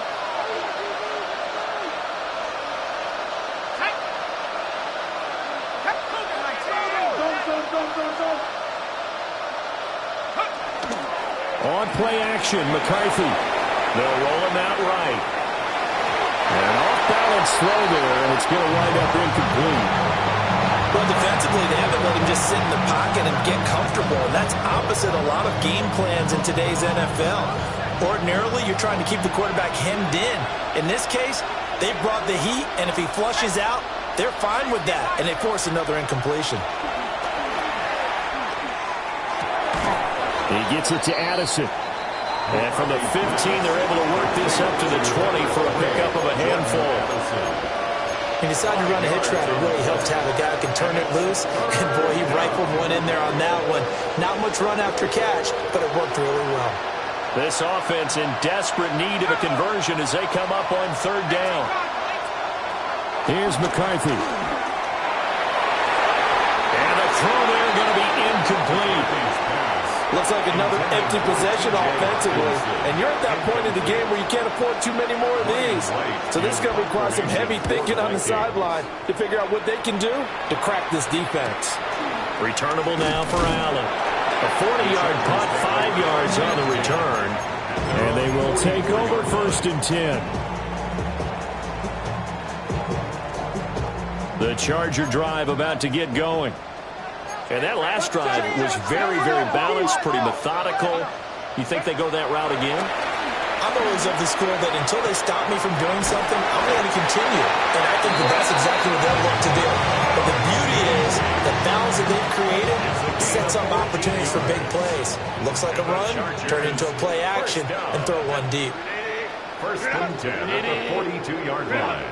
B: On play action, McCarthy. They'll roll him out right. And off-balance throw there, and it's going to wind up incomplete.
F: Well, defensively, they haven't let him just sit in the pocket and get comfortable, and that's opposite a lot of game plans in today's NFL. Ordinarily, you're trying to keep the quarterback hemmed in. In this case, they brought the heat, and if he flushes out, they're fine with that, and they force another incompletion.
B: He gets it to Addison. And from the 15, they're able to work this up to the 20 for a pickup of a handful.
F: He decided to run a hitch route. It really helped to have a guy who can turn it loose. And, boy, he rifled one in there on that one. Not much run after catch, but it worked really well.
B: This offense in desperate need of a conversion as they come up on 3rd down. Here's McCarthy. And the throw there going to be incomplete.
F: Looks like another empty possession offensively. And you're at that point in the game where you can't afford too many more of these. So this is going to require some heavy thinking on the sideline to figure out what they can do to crack this defense.
B: Returnable now for Allen. 40-yard punt, 5 yards on the return. And they will take over 1st and 10. The Charger drive about to get going. And that last drive was very, very balanced, pretty methodical. You think they go that route again?
F: I'm always of the school that until they stop me from doing something, I'm going to continue. And I think that that's exactly what they'll look to do. But the beauty is the balance that they've created sets up opportunities for big plays. Looks like a run, turn into a play action, and throw one deep.
C: 1st and 10 at the 42-yard line.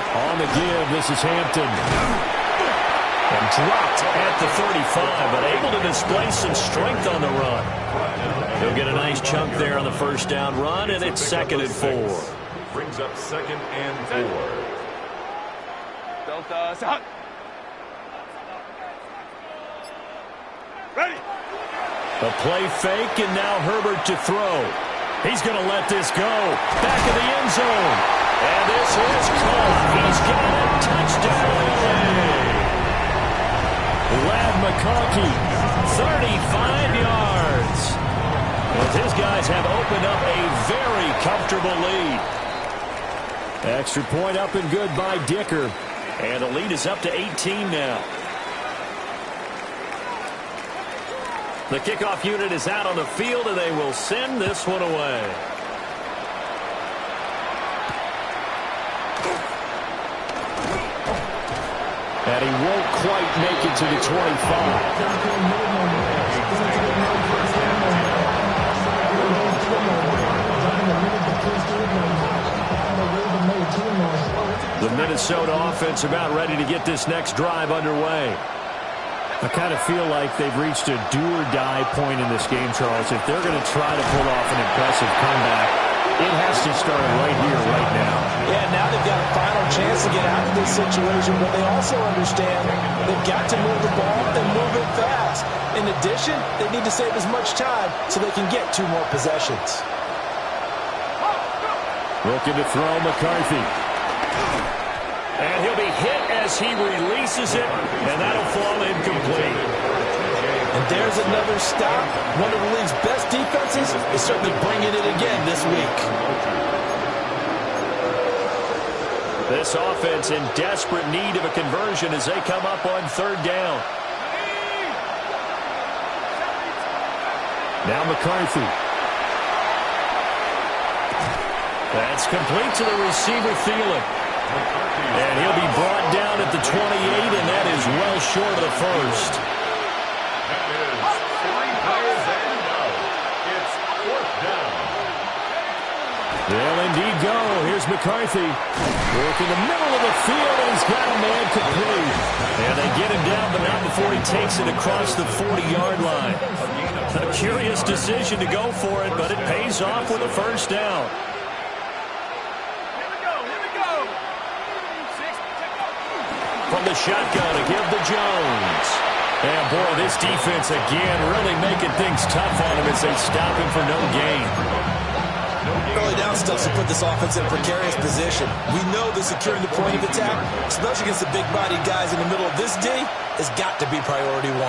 B: On the give, this is Hampton. And dropped at the 35, but able to display some strength on the run. He'll get a nice chunk there on the 1st down run, and it's 2nd and 4.
C: Brings up 2nd and 4.
D: Ready.
B: A play fake, and now Herbert to throw. He's going to let this go. Back of the end zone. And this is caught. He's got it. Touchdown. Lad McConkey, 35 yards. As his guys have opened up a very comfortable lead. Extra point up and good by Dicker. And the lead is up to 18 now. The kickoff unit is out on the field, and they will send this one away. And he won't quite make it to the 25. The Minnesota offense about ready to get this next drive underway. I kind of feel like they've reached a do-or-die point in this game, Charles. If they're going to try to pull off an impressive comeback, it has to start right here, right now.
E: Yeah, now they've got a final chance to get out of this situation, but they also understand they've got to move the ball and move it fast. In addition, they need to save as much time so they can get 2 more possessions.
B: Looking to throw McCarthy. And he'll be hit as he releases it, and that'll fall incomplete.
E: And there's another stop. One of the league's best defenses is certainly bringing it again this week.
B: This offense in desperate need of a conversion as they come up on 3rd down. Now McCarthy. That's complete to the receiver, Thielen. And he'll be brought down at the 28, and that is well short of the 1st.
C: That is 3 players and out. It's 4th down.
B: They'll indeed go. Here's McCarthy. Work in the middle of the field, and he's got a man complete. And they get him down, but not before he takes it across the 40-yard line. A curious decision to go for it, but it pays off with a 1st down. From the shotgun to give to Jones. And, boy, this defense again really making things tough on him as they stop him for no gain.
F: Early down stuff to put this offense in a precarious position. We know that securing the point of attack, especially against the big-bodied guys in the middle of this D, has got to be priority 1.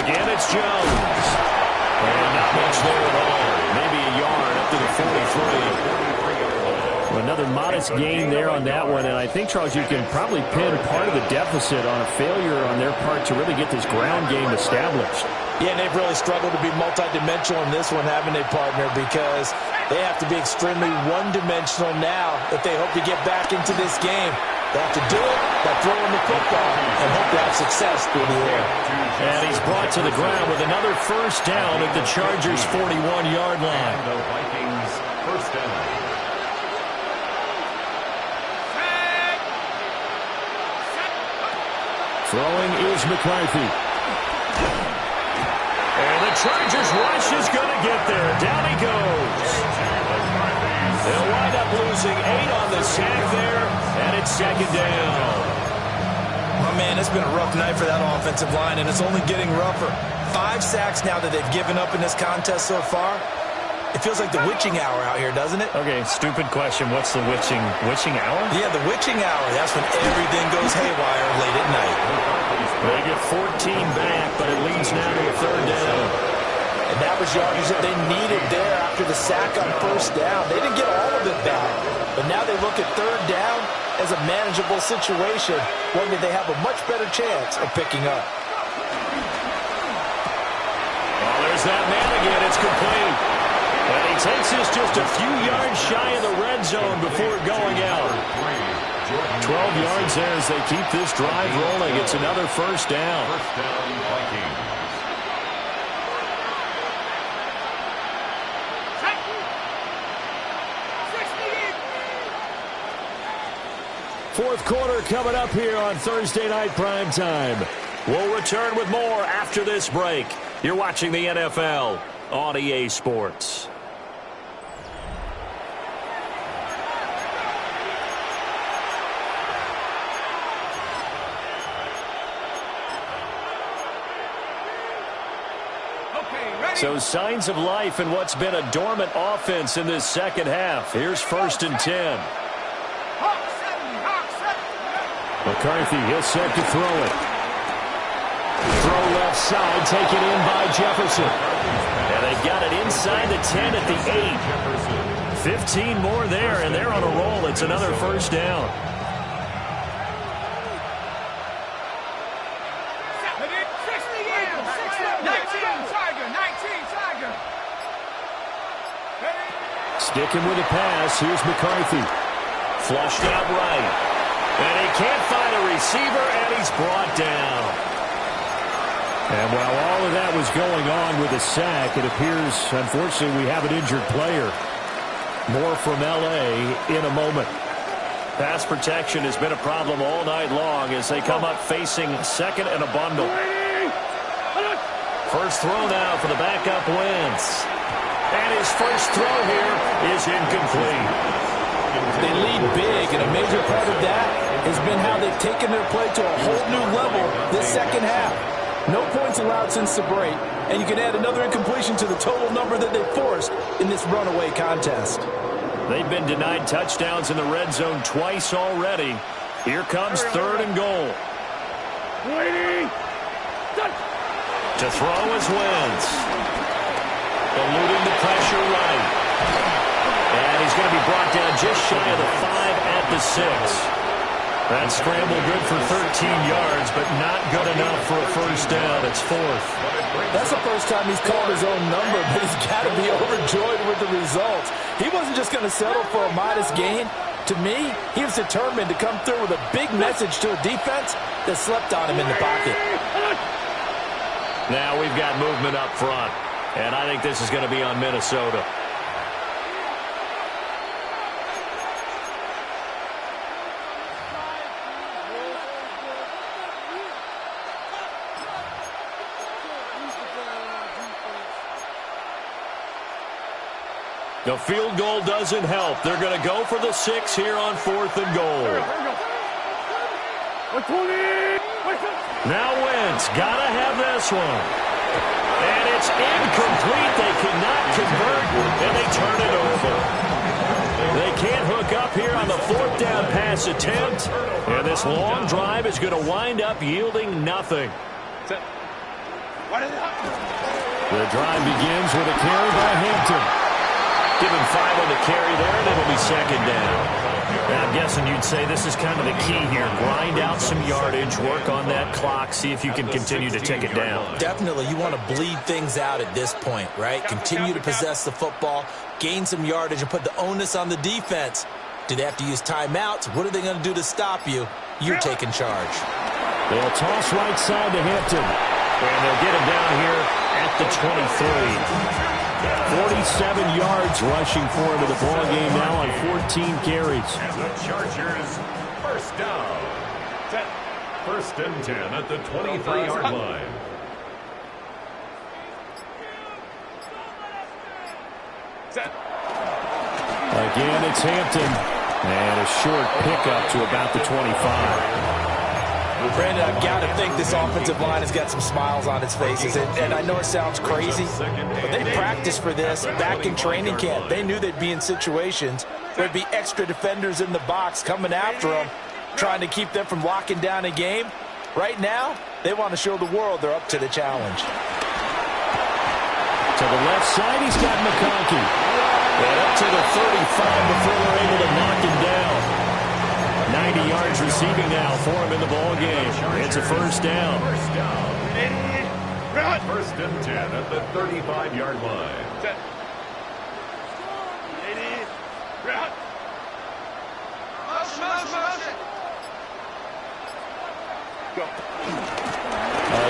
B: Again, it's Jones. And not much there at all. Maybe a yard up to the 43. Another modest gain there on that one. And I think, Charles, you can probably pin part of the deficit on a failure on their part to really get this ground game established.
E: Yeah, and they've really struggled to be multidimensional in this one, haven't they, partner? Because they have to be extremely one-dimensional now if they hope to get back into this game. They have to do it by throwing the football and hope to have success through the air.
B: And he's brought to the ground with another 1st down at the Chargers' 41-yard line.
C: The Vikings 1st down.
B: Throwing is McCarthy. And the Chargers' rush is going to get there. Down he goes. They'll wind up losing 8 on the sack there, and it's 2nd down.
F: Oh, man, it's been a rough night for that offensive line, and it's only getting rougher. 5 sacks now that they've given up in this contest so far. It feels like the witching hour out here, doesn't it?
B: Okay, stupid question. What's the witching hour?
F: Yeah, the witching hour. That's when everything goes haywire late at night.
B: They get 14 back, but it leads now to a 3rd down.
E: And that was yardage that they needed there after the sack on 1st down. They didn't get all of it back, but now they look at 3rd down as a manageable situation, one that they have a much better chance of picking up.
B: Well, there's that man again. It's complete. And he takes this just a few yards shy of the red zone before going out. 12 yards there as they keep this drive rolling. It's another 1st down.
C: First down, Vikings.
B: Fourth quarter coming up here on Thursday Night Primetime. We'll return with more after this break. You're watching the NFL on EA Sports. So signs of life in what's been a dormant offense in this second half. Here's 1st and 10. McCarthy, he'll set to throw it. Throw left side, taken in by Jefferson. And they got it inside the 10 at the 8. 15 more there, and they're on a roll. It's another 1st down. Sticking with a pass. Here's McCarthy. Flushed out right. And he can't find a receiver, and he's brought down. And while all of that was going on with a sack, it appears, unfortunately, we have an injured player. More from L.A. in a moment. Pass protection has been a problem all night long as they come up facing 2nd and a bundle. First throw now for the backup Wentz. And his first throw here is incomplete.
E: They lead big, and a major part of that has been how they've taken their play to a whole new level this second half. No points allowed since the break, and you can add another incompletion to the total number that they forced in this runaway contest.
B: They've been denied touchdowns in the red zone twice already. Here comes 3rd and goal. To throw is Wentz. Eluding the pressure right. And he's going to be brought down just shy of the 5 at the 6. That scramble good for 13 yards, but not good enough for a 1st down. It's 4th.
E: That's the first time he's called his own number, but he's got to be overjoyed with the results. He wasn't just going to settle for a modest gain. To me, he was determined to come through with a big message to a defense that slept on him in the pocket.
B: Now we've got movement up front, and I think this is going to be on Minnesota. The field goal doesn't help. They're going to go for the 6 here on 4th and goal. Now Wentz, got to have this one. And it's incomplete. They cannot convert, and they turn it over. They can't hook up here on the 4th down pass attempt. And this long drive is going to wind up yielding nothing. The drive begins with a carry by Hampton. Give him 5 on the carry there, and it'll be 2nd down. Now, I'm guessing you'd say this is kind of the key here. Grind out some yardage, work on that clock, see if you can continue to take it down.
F: Definitely, you want to bleed things out at this point, right? Continue to possess the football, gain some yardage, and put the onus on the defense. Do they have to use timeouts? What are they going to do to stop you? You're taking charge.
B: They'll toss right side to Hampton. And they'll get him down here at the 23. 47 yards rushing for him to the ball game now on 14 carries.
C: And the Chargers, first down. 1st and 10 at the 23-yard line.
B: Again, it's Hampton. And a short pickup to about the 25.
E: Brandon, I've got to think this offensive line has got some smiles on its faces. And I know it sounds crazy, but they practiced for this back in training camp. They knew they'd be in situations where there'd be extra defenders in the box coming after them, trying to keep them from locking down a game. Right now, they want to show the world they're up to the challenge.
B: To the left side, he's got McConkey. And up to the 35 before they're able to knock him down. 90 yards receiving now for him in the ball game. It's a first down.
C: First and 10 at the 35-yard line.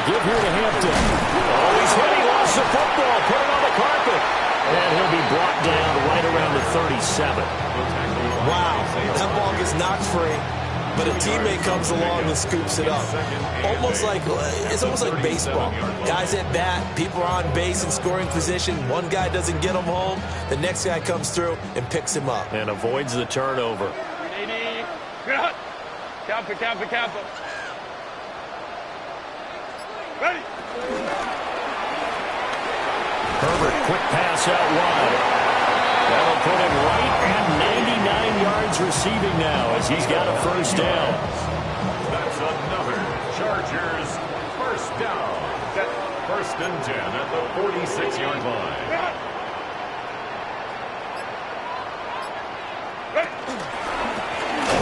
B: Give here to Hampton. Oh, he's hit. He lost the football. Put it on the carpet. And he'll be brought down right around the 37.
E: Wow, that ball gets knocked free, but a teammate comes along and scoops it up. It's almost like baseball. Guys at bat, people are on base in scoring position. One guy doesn't get him home. The next guy comes through and picks him up.
B: And avoids the turnover.
D: Campo. Ready.
B: Herbert, quick pass out wide. That'll put him right at 99 yards receiving now as he's got a first down.
C: That's another Chargers first down. First and 10 at the 46-yard line.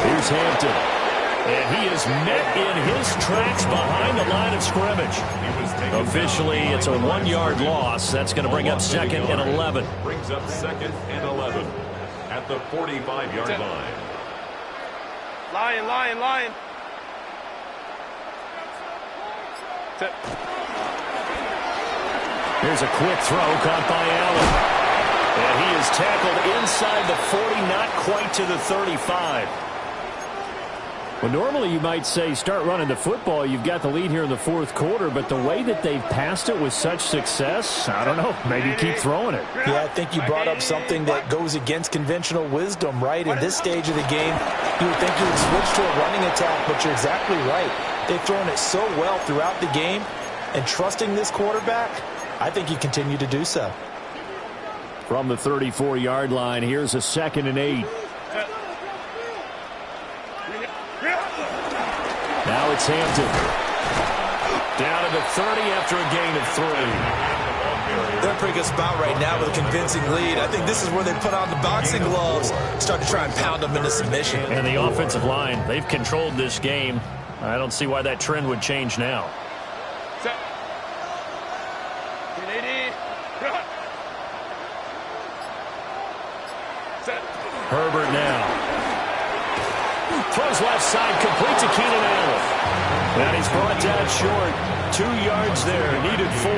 B: Here's Hampton. And he is met in his tracks behind the line of scrimmage. Officially, it's a 1-yard loss. That's going to bring up second and 11.
C: Brings up second and 11 at the 45-yard line.
D: Lion.
B: Here's a quick throw caught by Allen. And he is tackled inside the 40, not quite to the 35. Well, normally you might say start running the football. You've got the lead here in the fourth quarter, but the way that they've passed it with such success, I don't know, maybe keep throwing it.
E: Yeah, I think you brought up something that goes against conventional wisdom, right? In this stage of the game, you would think you would switch to a running attack, but you're exactly right. They've thrown it so well throughout the game, and trusting this quarterback, I think you continue to do so.
B: From the 34-yard line, here's a 2nd and 8. Now it's Hampton. Down to the 30 after a gain of 3.
E: They're in a pretty good spot right now with a convincing lead. I think this is where they put on the boxing gloves, start to try and pound them into submission.
B: And the offensive line, they've controlled this game. I don't see why that trend would change now. Herbert now. Throws left side, complete to Keenan Allen. And he's brought down short. 2 yards there, needed 4.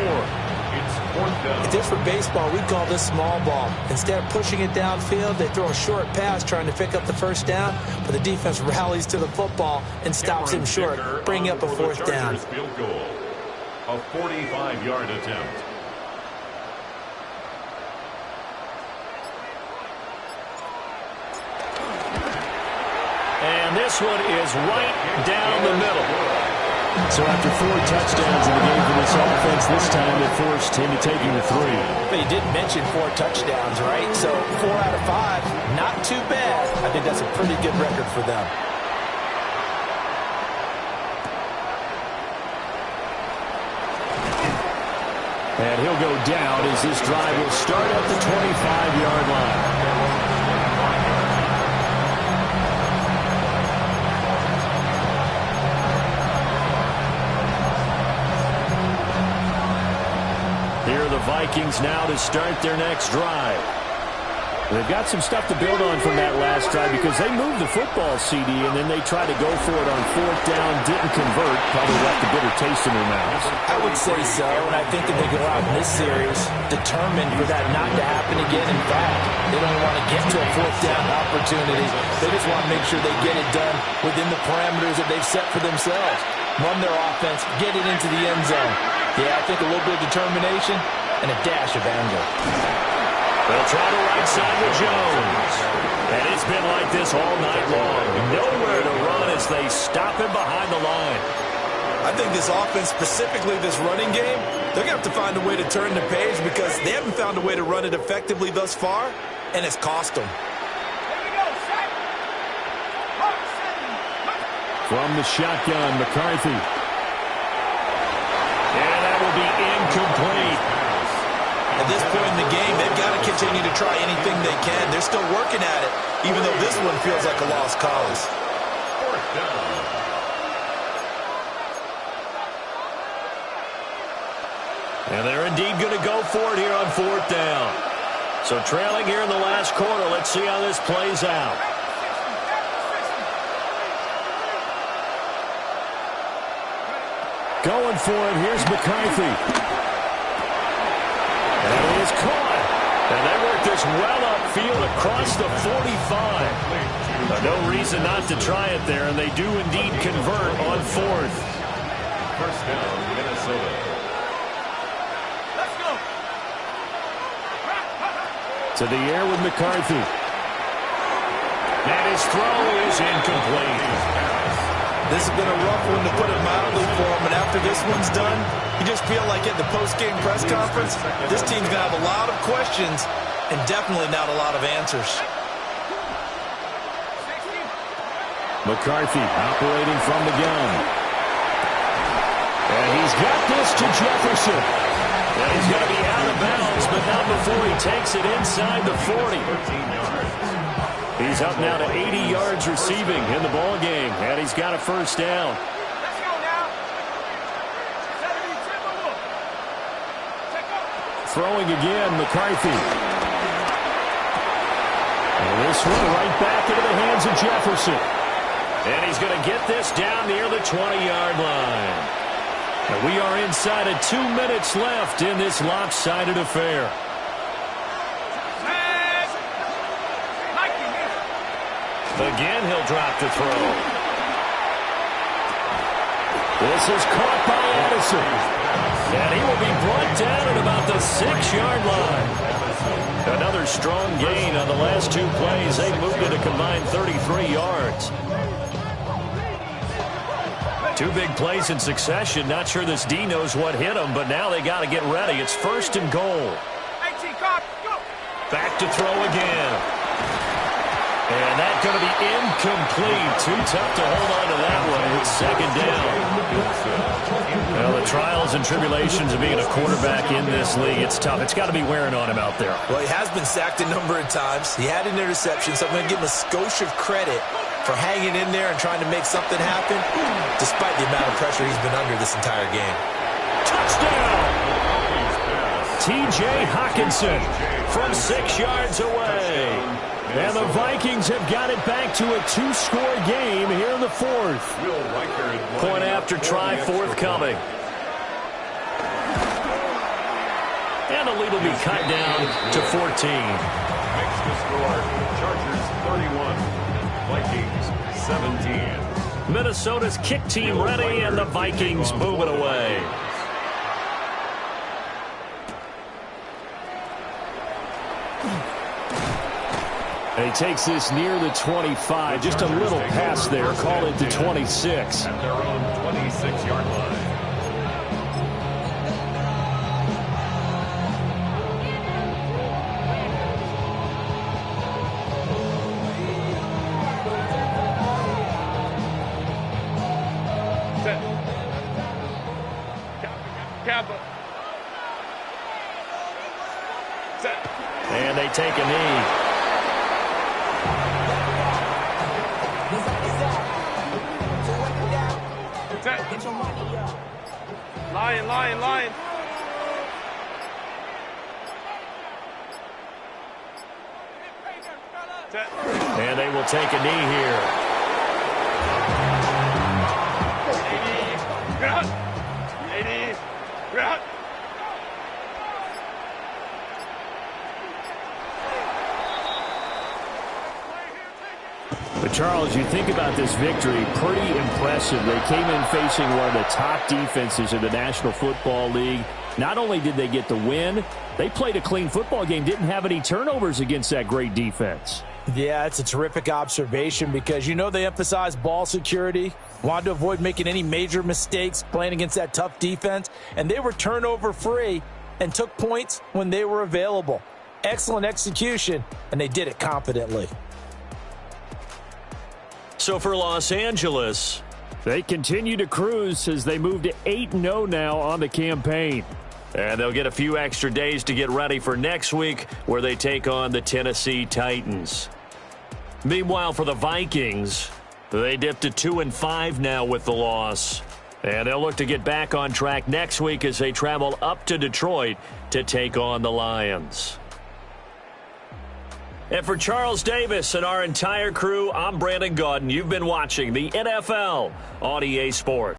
E: If this were baseball, we'd call this small ball. Instead of pushing it downfield, they throw a short pass trying to pick up the first down, but the defense rallies to the football and stops him short, bringing up a 4th down.
C: Field goal. A 45-yard attempt.
B: And this one is right down the middle. So after 4 touchdowns in the game for this offense, this time it forced him to taking the 3.
E: But you did mention 4 touchdowns, right? So 4 out of 5, not too bad. I think that's a pretty good record for them.
B: And he'll go down as this drive will start at the 25-yard line. Here are the Vikings now to start their next drive. They've got some stuff to build on from that last drive because they moved the football, CD, and then they tried to go for it on 4th down, didn't convert, probably left a bitter taste in their mouths.
E: I would say so, and I think that they go out in this series determined for that not to happen again. In fact, they don't want to get to a 4th down opportunity. They just want to make sure they get it done within the parameters that they've set for themselves. Run their offense, get it into the end zone. Yeah, I think a little bit of determination and a dash of anger.
B: They'll try to right side with Jones. And it's been like this all night long. Nowhere to run as they stop him behind the line.
E: I think this offense, specifically this running game, they're going to have to find a way to turn the page because they haven't found a way to run it effectively thus far, and it's cost them.
B: From the shotgun, McCarthy. And that will be incomplete.
E: At this point in the game, they've got to continue to try anything they can. They're still working at it, even though this one feels like a lost cause.
C: Fourth down.
B: And they're indeed going to go for it here on fourth down. So trailing here in the last quarter. Let's see how this plays out. Going for it. Here's McCarthy. And it is caught. And they work this well upfield across the 45. No reason not to try it there, and they do indeed convert on fourth.
C: First down, Minnesota.
D: Let's go.
B: To the air with McCarthy. And his throw is incomplete.
E: This has been a rough one, to put it mildly, for him. And after this one's done, you just feel like at the post-game press conference, this team's going to have a lot of questions and definitely not a lot of answers.
B: McCarthy operating from the gun. And he's got this to Jefferson. And he's going to be out of bounds, but not before he takes it inside the 40. He's up now to 80 yards receiving in the ball game, and he's got a first down.
D: Let's go now.
B: Throwing again, McCarthy. And this one right back into the hands of Jefferson. And he's going to get this down near the 20-yard line. And we are inside of 2 minutes left in this lopsided affair. Again, he'll drop the throw. This is caught by Addison. And he will be brought down at about the 6-yard line. Another strong gain on the last 2 plays. They moved it a combined 33 yards. 2 big plays in succession. Not sure this D knows what hit him, but now they got to get ready. It's first and goal. Back to throw again. And that's going to be incomplete. Too tough to hold on to that one. It's second down. Well, the trials and tribulations of being a quarterback in this league, it's tough. It's got to be wearing on him out there.
E: Well, he has been sacked a number of times. He had an interception, so I'm going to give him a skosh of credit for hanging in there and trying to make something happen, despite the amount of pressure he's been under this entire game.
B: Touchdown! T.J. Hockenson from 6 yards away. And the Vikings have got it back to a 2-score game here in the fourth. Point after try forthcoming. And the lead will be cut down to 14.
C: Makes the score. Chargers 31. Vikings 17.
B: Minnesota's kick team ready, and the Vikings moving away. And he takes this near the 25. Just a little pass there. Call it the 26.
C: At their own 26-yard line.
B: And they take a knee.
D: Lion.
B: And they will take a knee here. But, Charles, you think about this victory, pretty impressive. They came in facing one of the top defenses in the National Football League. Not only did they get the win, they played a clean football game, didn't have any turnovers against that great defense.
E: Yeah, it's a terrific observation because they emphasize ball security, wanted to avoid making any major mistakes playing against that tough defense, and they were turnover-free and took points when they were available. Excellent execution, and they did it competently.
B: So for Los Angeles, they continue to cruise as they move to 8-0 now on the campaign. And they'll get a few extra days to get ready for next week where they take on the Tennessee Titans. Meanwhile, for the Vikings, they dipped to 2-5 now with the loss. And they'll look to get back on track next week as they travel up to Detroit to take on the Lions. And for Charles Davis and our entire crew, I'm Brandon Gaudin. You've been watching the NFL on EA Sports.